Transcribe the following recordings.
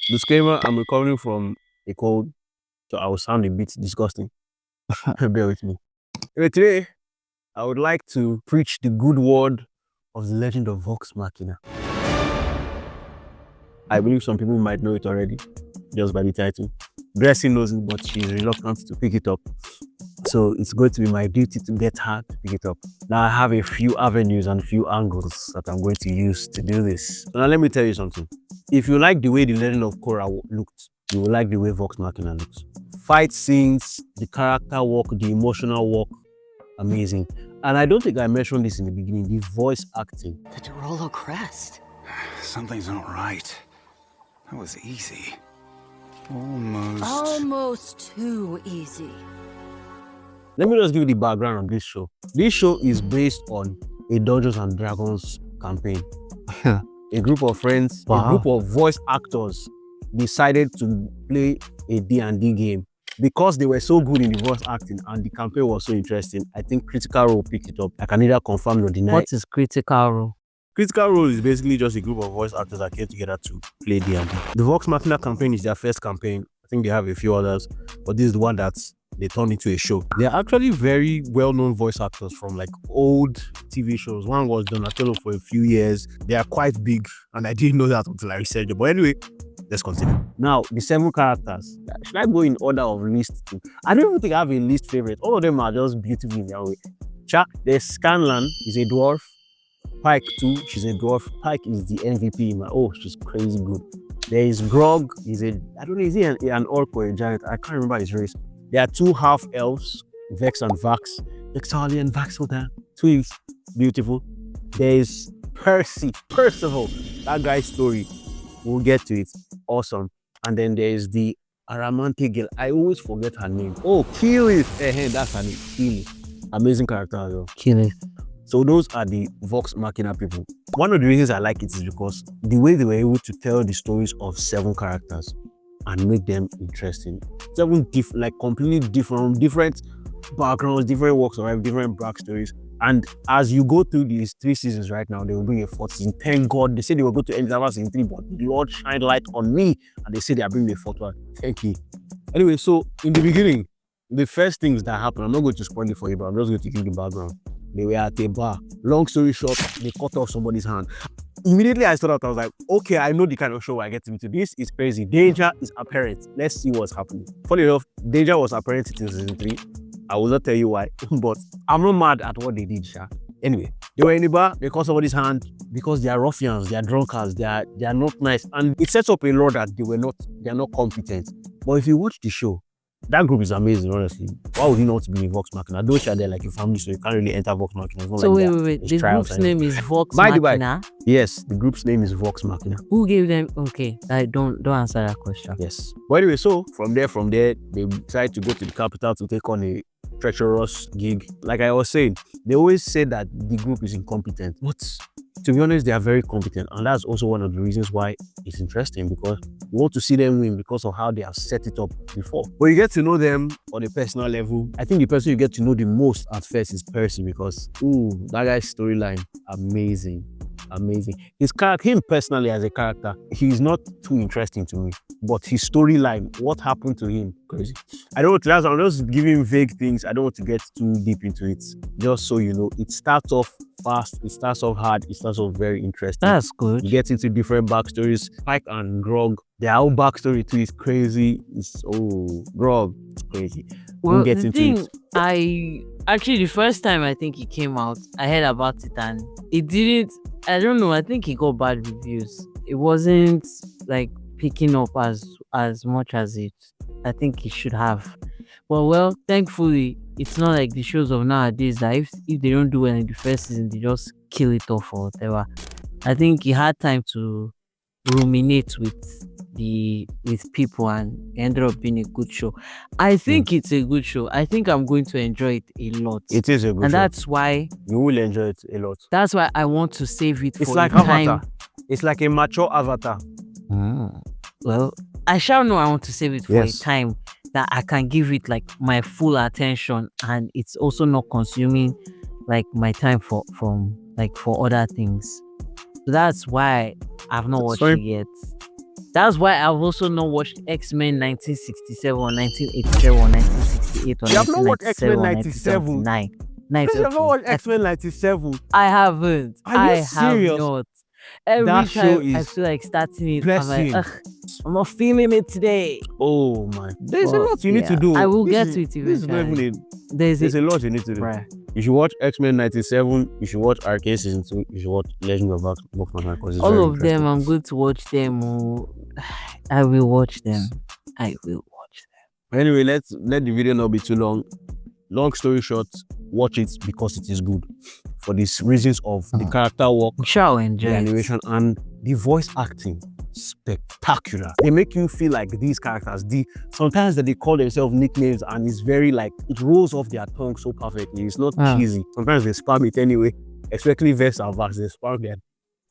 Disclaimer, I'm recovering from a cold, so I will sound a bit disgusting. Bear with me. Anyway, today, I would like to preach the good word of the Legend of Vox Machina. I believe some people might know it already, just by the title. Gracie knows it, but she's reluctant to pick it up. So it's going to be my duty to get her to pick it up. Now I have a few avenues and a few angles that I'm going to use to do this. So now let me tell you something. If you like the way the Legend of Korra looked, you will like the way Vox Machina looks. Fight scenes, the character work, the emotional work, amazing. And I don't think I mentioned this in the beginning, the voice acting. The Dorolo crest. Something's not right. That was easy. Almost too easy. Let me just give you the background on this show. This show is based on a Dungeons and Dragons campaign. A group of friends, a group of voice actors decided to play a D&D game. Because they were so good in the voice acting and the campaign was so interesting, I think Critical Role picked it up. I can neither confirm nor deny. What is Critical Role? Critical Role is basically just a group of voice actors that came together to play D&D. The Vox Machina campaign is their first campaign. I think they have a few others, but this is the one that they turned into a show. They're actually very well-known voice actors from like old TV shows. One was Donatello for a few years. They are quite big, and I didn't know that until I researched it. But anyway, let's continue. Now, the 7 characters. Should I go in order of list? I don't even think I have a least favorite. All of them are just beautiful in their way. There's Scanlan, he's a dwarf. Pike too, she's a dwarf. Pike is the MVP. She's crazy good. There is Grog, I don't know, is he an orc or a giant? I can't remember his race. There are 2 half elves, Vex and Vax. Vexali and Vaxotan. Twins, beautiful. There is Percival. That guy's story, we'll get to it. Awesome. And then there is the Aramante girl. I always forget her name. Oh, Keely. That's her name. Keely. Amazing character as well. Keely. So those are the Vox Machina people. One of the reasons I like it is because the way they were able to tell the stories of 7 characters and make them interesting. 7 completely different backgrounds, different walks of life, different backstories. And as you go through these 3 seasons right now, they will bring a 4th season. Thank God. They said they were going to end season 3, but the Lord shined light on me and they said they are bringing a 4th one. Thank you. Anyway, so in the beginning, the first things that happened, I'm not going to spoil it for you, but I'm just going to give you the background. They were at a bar. Long story short, they cut off somebody's hand. Immediately I started out, I was like, okay, I know the kind of show I get into. This is crazy. Danger is apparent. Let's see what's happening. Funny enough, danger was apparent in season 3. I will not tell you why, but I'm not mad at what they did, Sha. Anyway, they were in the bar, they cut somebody's hand because they are ruffians, they are drunkards, they are not nice. And it sets up a law that they are not competent. But if you watch the show, that group is amazing, honestly. Why would you not be in Vox Machina? Those are there like a family, so you can't really enter Vox Machina. So wait. The group's name is Vox Machina? Yes, the group's name is Vox Machina. Who gave them? Okay, don't answer that question. Yes. But anyway, so from there, they decided to go to the capital to take on a treacherous gig. Like I was saying, they always say that the group is incompetent. But to be honest, they are very competent. And that's also one of the reasons why it's interesting, because you want to see them win because of how they have set it up before. But you get to know them on a personal level. I think the person you get to know the most at first is Percy, because that guy's storyline, amazing. Him personally as a character, he's not too interesting to me. But his storyline, what happened to him, crazy. I don't want to, I'm just giving vague things. I don't want to get too deep into it. Just so you know, it starts off fast, it starts off hard, it starts off very interesting. That's good. You get into different backstories. Pike and Grog, their own backstory too is crazy. Grog, it's crazy. Well, the thing, the first time I think it came out, I heard about it and it didn't, I don't know, I think it got bad reviews. It wasn't like picking up as much as I think it should have. But well, thankfully, it's not like the shows of nowadays that if they don't do well in the first season, they just kill it off or whatever. I think he had time to ruminate with people and it ended up being a good show. I think it's a good show. I think I'm going to enjoy it a lot. It is a good show. And that's why you will enjoy it a lot. That's why I want to save it it's for like Avatar. It's like a mature Avatar. Well, I shall know I want to save it for a time that I can give it like my full attention and it's also not consuming like my time for other things. So that's why I've not watched it yet. That's why I've also not watched X-Men 1967 or 1987 or 1968 or You have not watched 1997 X-Men or 97. 1979. You have not watched Okay. X-Men 97. I haven't. Are you I have serious? not. Every That show time I is feel like starting it, I'm blessing. like, ugh, I'm not feeling it today. Oh my. There's a But lot you need to yeah, do. I will This get is- to it This is not eventually. even a, There's there's a a lot you need to do. bruh. You should watch X-Men 97. You should watch Arcane Season 2. You should watch Legend of Vox Machina because it's very All of interesting. them, I'm going to watch them. Oh. I will watch them. I will watch Anyway, let the video not be too long. Long story short, watch it because it is good. For these reasons of the character work, them. Shall enjoy the it. animation, and the voice acting. Spectacular. They make you feel like these characters. Sometimes that they call themselves nicknames, and it's very like it rolls off their tongue so perfectly. It's not cheesy. Sometimes they spam it anyway. Especially Vex and Vax, they spam them.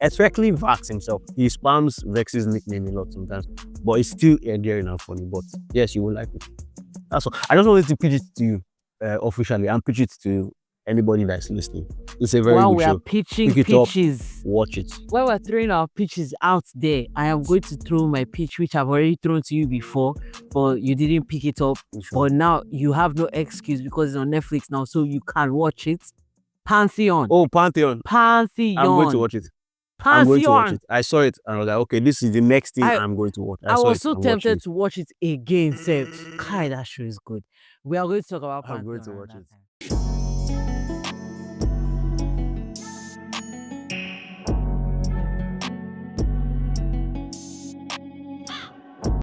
Especially Vax himself, he spams Vex's nickname a lot sometimes, but it's still endearing and funny. But yes, you will like it. That's all. I just wanted to pitch it to you officially and pitch it to anybody that's listening. It's a very While good we show. are pitching Pick it up. pitches, Watch it. while we're throwing our pitches out there, I am going to throw my pitch, which I've already thrown to you before, but you didn't pick it up. Sure. But now you have no excuse because it's on Netflix now, so you can watch it. Pantheon. Oh, Pantheon. Pantheon. I'm going to watch it. I'm going to watch Pantheon. it. I saw it and I was like, okay, this is the next thing I'm going to watch. I saw was it, so I'm watching tempted it. to watch it again. Said, Kai, that show is good. We are going to talk about I'm going Pantheon to watch another it. time.